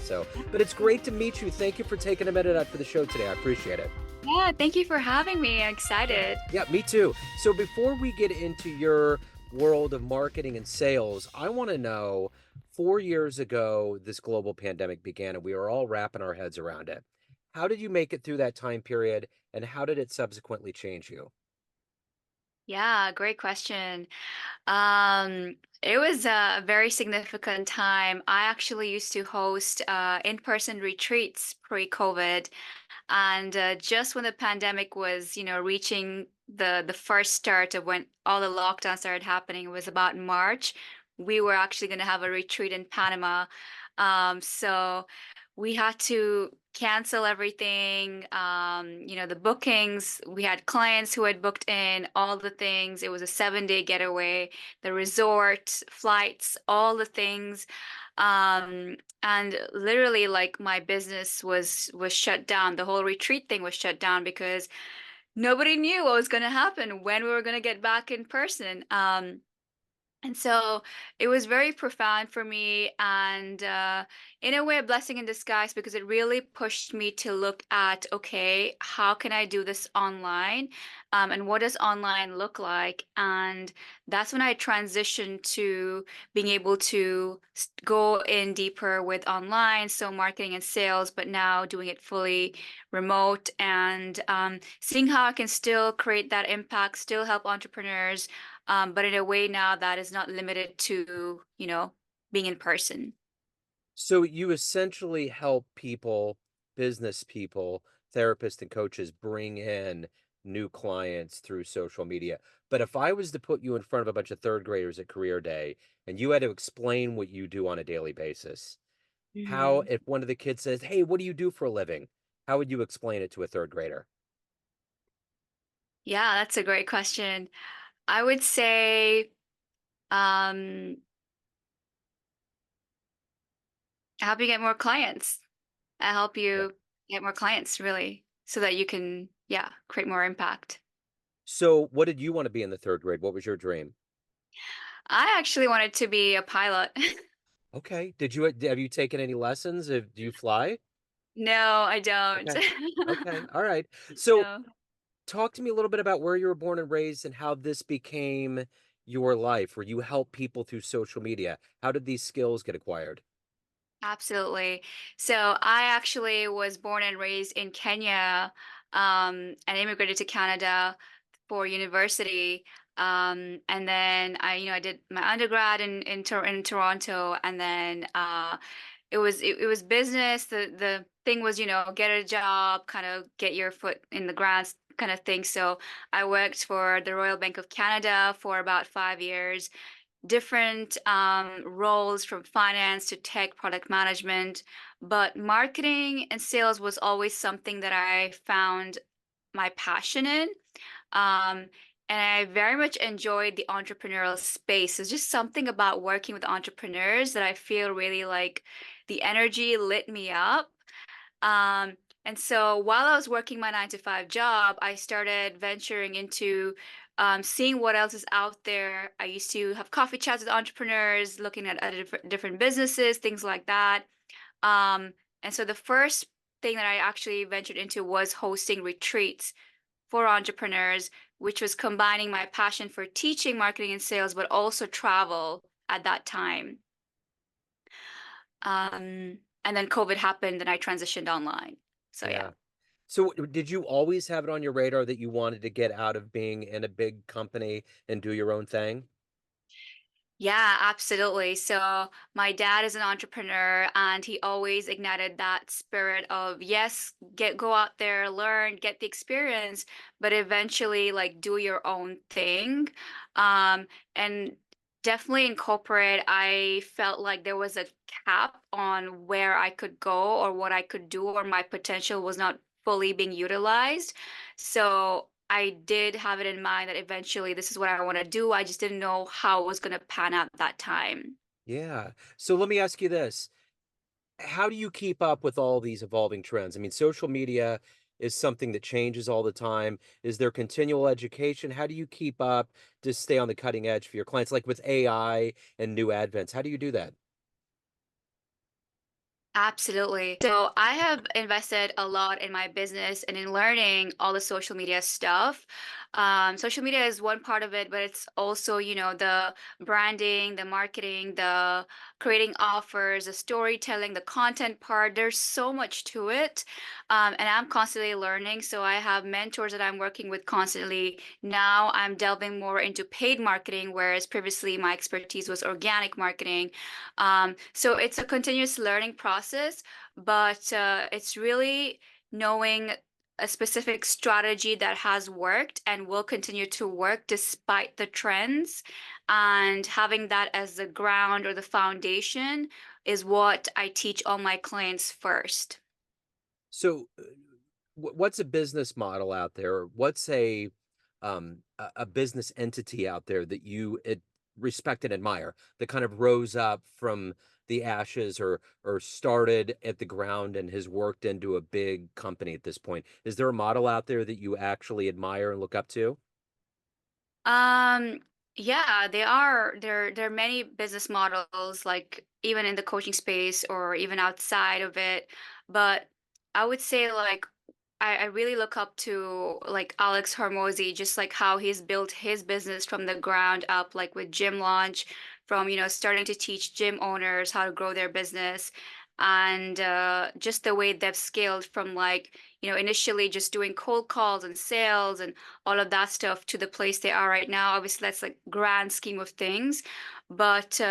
So, but it's great to meet you. Thank you for taking a minute out for the show today. I appreciate it. Yeah, thank you for having me. I'm Yeah. excited. Yeah, me too. So before we get into your world of marketing and sales, I want to know 4 years ago, this global pandemic began and we were all wrapping our heads around it. How did you make it through that time period and how did it subsequently change you? Yeah, great question. It was a very significant time. I actually used to host in-person retreats pre-COVID, and just when the pandemic was, reaching the first start of when all the lockdowns started happening, it was about March. We were actually going to have a retreat in Panama. So we had to cancel everything. The bookings, we had clients who had booked in all the things. It was a 7-day getaway, the resort, flights, all the things. And literally like my business was shut down. The whole retreat thing was shut down because nobody knew what was going to happen, when we were going to get back in person. And so it was very profound for me, and in a way, a blessing in disguise because it really pushed me to look at, okay, how can I do this online? And what does online look like? And that's when I transitioned to being able to go in deeper with online, so marketing and sales, but now doing it fully remote and seeing how I can still create that impact, still help entrepreneurs, but in a way now that is not limited to, being in person. So you essentially help people, business people, therapists and coaches bring in new clients through social media. But if I was to put you in front of a bunch of third graders at career day and you had to explain what you do on a daily basis, how, Hmm. if one of the kids says, "Hey, what do you do for a living?" How would you explain it to a third grader? Yeah, that's a great question. I would say, um, I help you get more clients. I help Yeah. you get more clients, really, so that you can, yeah, create more impact. So what did you want to be in the third grade? What was your dream? I actually wanted to be a pilot. Okay. Have you taken any lessons? Do you fly? No, I don't. Okay. Okay. All right. So No. talk to me a little bit about where you were born and raised and how this became your life, where you help people through social media. How did these skills get acquired? Absolutely. So I actually was born and raised in Kenya, and immigrated to Canada for university. And then I did my undergrad in Toronto, and then it was business. The thing was, get a job, kind of get your foot in the ground kind of thing. So I worked for the Royal Bank of Canada for about 5 years, different roles from finance to tech, product management. But marketing and sales was always something that I found my passion in. Um, and I very much enjoyed the entrepreneurial space. There's just something about working with entrepreneurs that I feel really like the energy lit me up. And so while I was working my 9 to 5 job, I started venturing into seeing what else is out there. I used to have coffee chats with entrepreneurs, looking at other different businesses, things like that. Um, and so the first thing that I actually ventured into was hosting retreats for entrepreneurs, which was combining my passion for teaching marketing and sales, but also travel at that time. And then COVID happened and I transitioned online. So yeah. Yeah. So did you always have it on your radar that you wanted to get out of being in a big company and do your own thing? Yeah, absolutely. So my dad is an entrepreneur and he always ignited that spirit of, yes, go out there, learn, get the experience, but eventually like do your own thing. And definitely in corporate, I felt like there was a cap on where I could go or what I could do, or my potential was not fully being utilized. So I did have it in mind that eventually this is what I want to do. I just didn't know how it was going to pan out that time. Yeah. So let me ask you this. How do you keep up with all these evolving trends? I mean, social media is something that changes all the time. Is there continual education? How do you keep up to stay on the cutting edge for your clients, like with AI and new advents? How do you do that? Absolutely. So I have invested a lot in my business and in learning all the social media stuff. Social media is one part of it, but it's also, the branding, the marketing, the creating offers, the storytelling, the content part. There's so much to it. And I'm constantly learning. So I have mentors that I'm working with constantly. Now I'm delving more into paid marketing, whereas previously my expertise was organic marketing. So it's a continuous learning process, but it's really knowing a specific strategy that has worked and will continue to work despite the trends, and having that as the ground or the foundation is what I teach all my clients first. So, what's a business model out there? Or what's a business entity out there that respect and admire that kind of rose up from the ashes or started at the ground and has worked into a big company at this point? Is there a model out there that you actually admire and look up to? Um, yeah, there are many business models, like even in the coaching space or even outside of it. But I would say like I really look up to like Alex Hormozy, just like how he's built his business from the ground up, like with Gym Launch, from starting to teach gym owners how to grow their business, and just the way they've scaled from like initially just doing cold calls and sales and all of that stuff to the place they are right now. Obviously, that's like grand scheme of things, but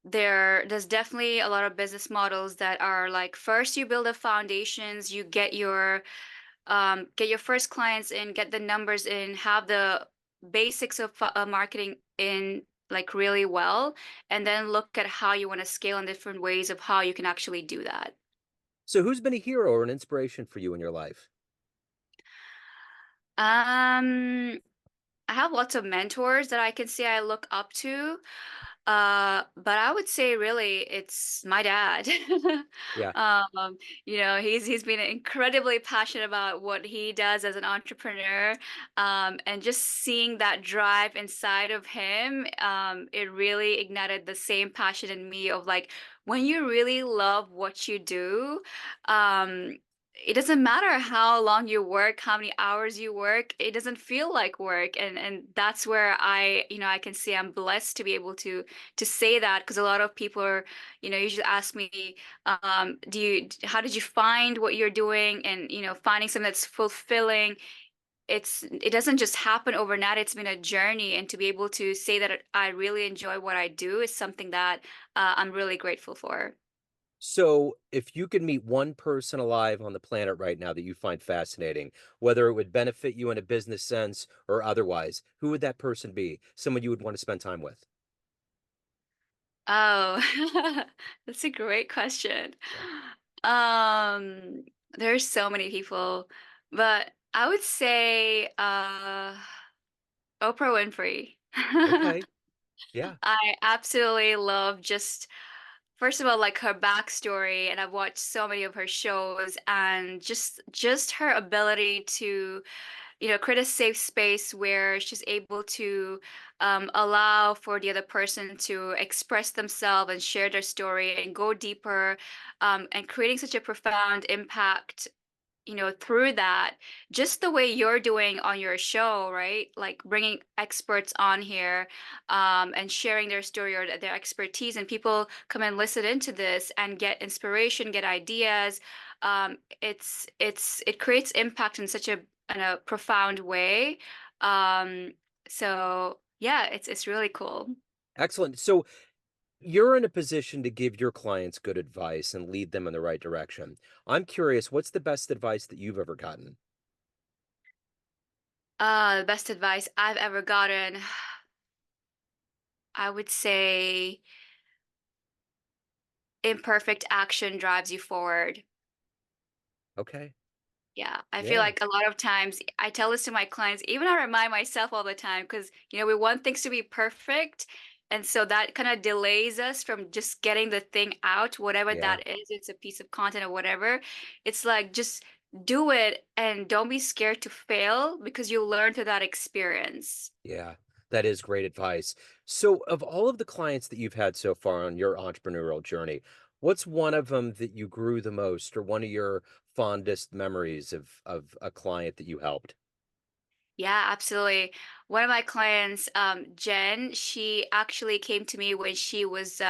there's definitely a lot of business models that are like first you build the foundations, you get your first clients in, get the numbers in, have the basics of marketing in like really well, and then look at how you want to scale in different ways of how you can actually do that. So, who's been a hero or an inspiration for you in your life? Um, I have lots of mentors that I can say I look up to. But I would say really it's my dad. Yeah. He's been incredibly passionate about what he does as an entrepreneur. And just seeing that drive inside of him, it really ignited the same passion in me of like when you really love what you do, um, it doesn't matter how long you work, how many hours you work, it doesn't feel like work. And that's where I can say I'm blessed to be able to say that, because a lot of people are, usually ask me, how did you find what you're doing? And, finding something that's fulfilling. It doesn't just happen overnight. It's been a journey. And to be able to say that I really enjoy what I do is something that I'm really grateful for. So, if you could meet one person alive on the planet right now that you find fascinating, whether it would benefit you in a business sense or otherwise, who would that person be? Someone you would want to spend time with? Oh, that's a great question. Yeah. Um, there's so many people, but I would say Oprah Winfrey. Okay. Yeah. I absolutely love just first of all like her backstory, and I've watched so many of her shows, and just her ability to create a safe space where she's able to allow for the other person to express themselves and share their story and go deeper, and creating such a profound impact, through that, just the way you're doing on your show, right? Like bringing experts on here, and sharing their story or their expertise, and people come and listen into this and get inspiration, get ideas. It creates impact in such a profound way. Um, so yeah, it's really cool. Excellent. So, you're in a position to give your clients good advice and lead them in the right direction. I'm curious, what's the best advice that you've ever gotten? The best advice I've ever gotten, I would say imperfect action drives you forward. Okay. Yeah, I feel Yeah. like a lot of times I tell this to my clients, even I remind myself all the time, because we want things to be perfect. And so that kind of delays us from just getting the thing out, whatever Yeah. that is. It's a piece of content or whatever. It's like just do it and don't be scared to fail, because you'll learn through that experience. Yeah, that is great advice. So, of all of the clients that you've had so far on your entrepreneurial journey, What's one of them that you grew the most or one of your fondest memories of a client that you helped? Yeah, absolutely. One of my clients, Jen, she actually came to me when she was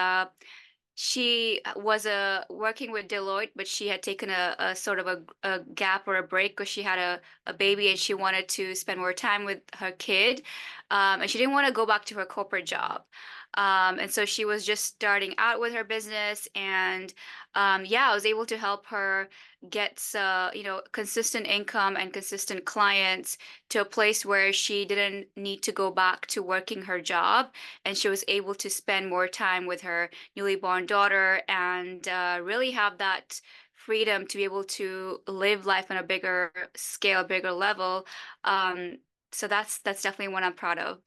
working with Deloitte, but she had taken a sort of a gap or a break because she had a baby and she wanted to spend more time with her kid. And she didn't want to go back to her corporate job. And so she was just starting out with her business. And yeah, I was able to help her get consistent income and consistent clients to a place where she didn't need to go back to working her job, and she was able to spend more time with her newly born daughter and really have that freedom to be able to live life on a bigger scale, bigger level. Um, so that's definitely one I'm proud of.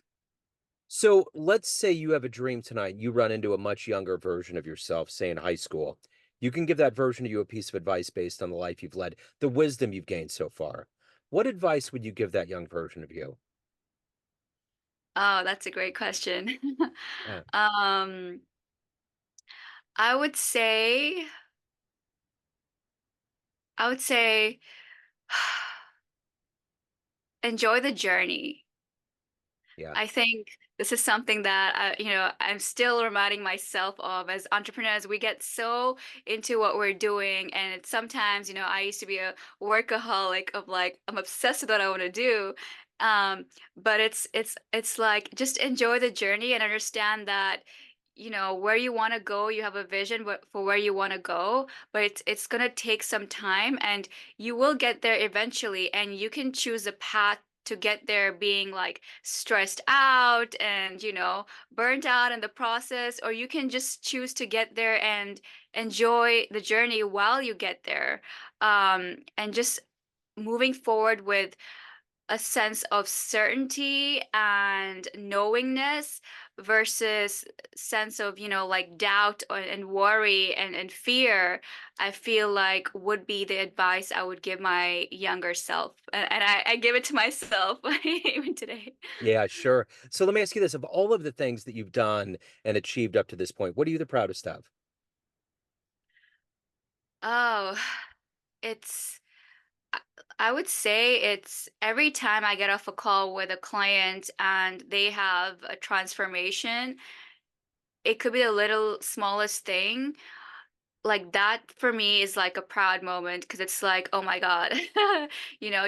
So let's say you have a dream tonight. You run into a much younger version of yourself, say in high school. You can give that version of you a piece of advice based on the life you've led, the wisdom you've gained so far. What advice would you give that young version of you? Oh, that's a great question. Yeah. Um, I would say, I would say, enjoy the journey. Yeah. I think this is something that I'm still reminding myself of as entrepreneurs. We get so into what we're doing, and it's sometimes, I used to be a workaholic of like I'm obsessed with what I want to do. But it's like just enjoy the journey and understand that where you want to go, you have a vision for where you want to go, but it's gonna take some time, and you will get there eventually, and you can choose a path to get there being like stressed out and burnt out in the process, or you can just choose to get there and enjoy the journey while you get there, and just moving forward with a sense of certainty and knowingness versus sense of like doubt and worry and fear. I feel like would be the advice I would give my younger self, and I give it to myself even today. Yeah, sure. So let me ask you this. Of all of the things that you've done and achieved up to this point, what are you the proudest of? Oh, it's I I would say it's every time I get off a call with a client and they have a transformation. It could be the little smallest thing. Like that for me is like a proud moment because it's like, oh my God,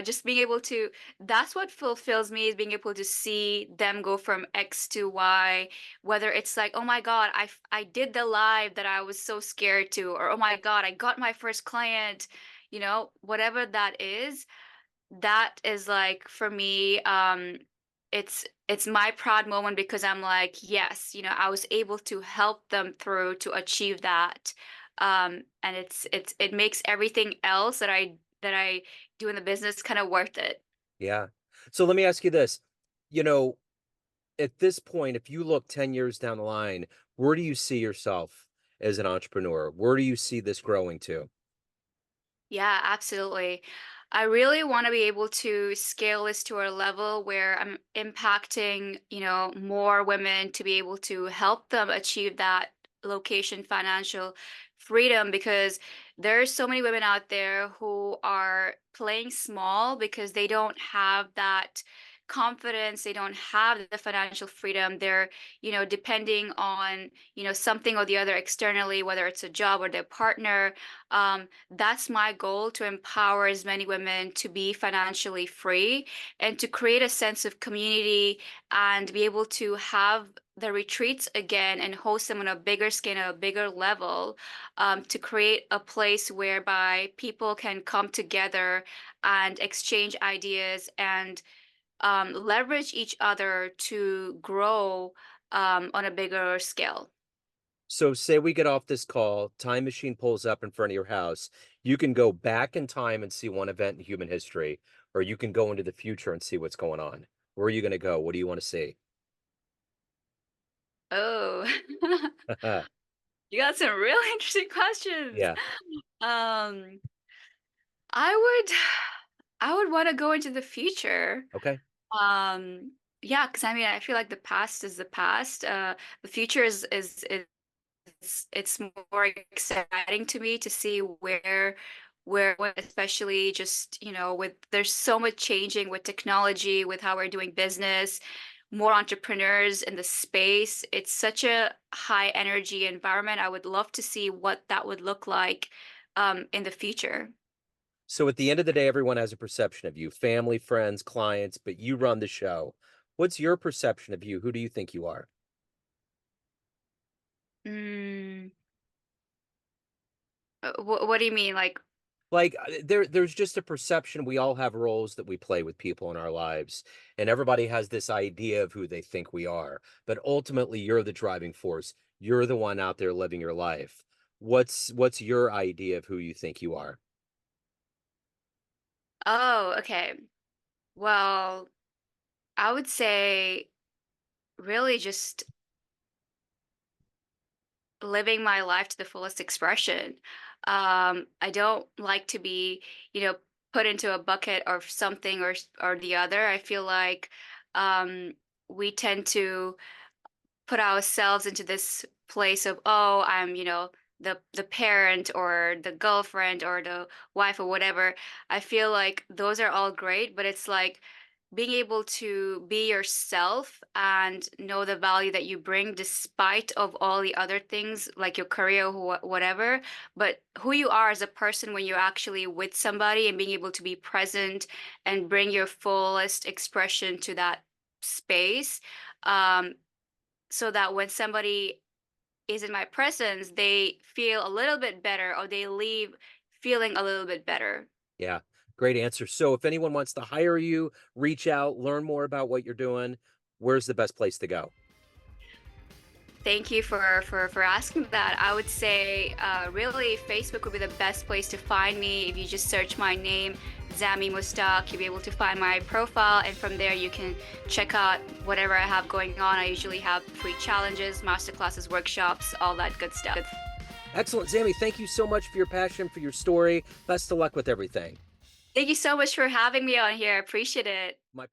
just being able to, that's what fulfills me, is being able to see them go from X to Y, whether it's like, oh my God, I did the live that I was so scared to, or oh my God, I got my first client, whatever that is. That is like for me, it's my proud moment because I'm like, yes, I was able to help them through to achieve that. And it makes everything else that I do in the business kind of worth it. Yeah. So let me ask you this. You know, at this point, if you look 10 years down the line, where do you see yourself as an entrepreneur? Where do you see this growing to? Yeah, absolutely. I really want to be able to scale this to a level where I'm impacting, more women to be able to help them achieve that location financial freedom, because there's so many women out there who are playing small because they don't have that confidence, they don't have the financial freedom. They're, depending on, something or the other externally, whether it's a job or their partner. That's my goal, to empower as many women to be financially free and to create a sense of community and be able to have the retreats again and host them on a bigger scale, a bigger level, to create a place whereby people can come together and exchange ideas and leverage each other to grow on a bigger scale. So say we get off this call, time machine pulls up in front of your house. You can go back in time and see one event in human history, or you can go into the future and see what's going on. Where are you going to go? What do you want to see? Oh, you got some really interesting questions. Yeah. Um, I would I would want to go into the future. Okay. Yeah, because I mean I feel like the past is the past. The future is it's more exciting to me to see where especially just, with there's so much changing with technology, with how we're doing business, more entrepreneurs in the space. It's such a high energy environment. I would love to see what that would look like in the future. So at the end of the day, everyone has a perception of you, family, friends, clients, but you run the show. What's your perception of you? Who do you think you are? Mm, what do you mean? Like, Like there's just a perception we all have roles that we play with people in our lives, and everybody has this idea of who they think we are. But ultimately, you're the driving force. You're the one out there living your life. What's your idea of who you think you are? oh, okay. Well, I would say really just living my life to the fullest expression. I don't like to be, you know, put into a bucket or something or the other. I feel like um, we tend to put ourselves into this place of, oh, I'm, the parent or the girlfriend or the wife or whatever. I feel like those are all great, but it's like being able to be yourself and know the value that you bring despite of all the other things like your career or whatever, but who you are as a person when you're actually with somebody and being able to be present and bring your fullest expression to that space, um, so that when somebody is in my presence, they feel a little bit better or they leave feeling a little bit better. Yeah, great answer. So if anyone wants to hire you, reach out, learn more about what you're doing, where's the best place to go? Thank you for asking that. I would say really Facebook would be the best place to find me. If you just search my name, Zammy Mustaq, you'll be able to find my profile, and from there you can check out whatever I have going on. I usually have free challenges, masterclasses, workshops, all that good stuff. Excellent, Zammy. Thank you so much for your passion, for your story. Best of luck with everything. Thank you so much for having me on here. I appreciate it. My pleasure.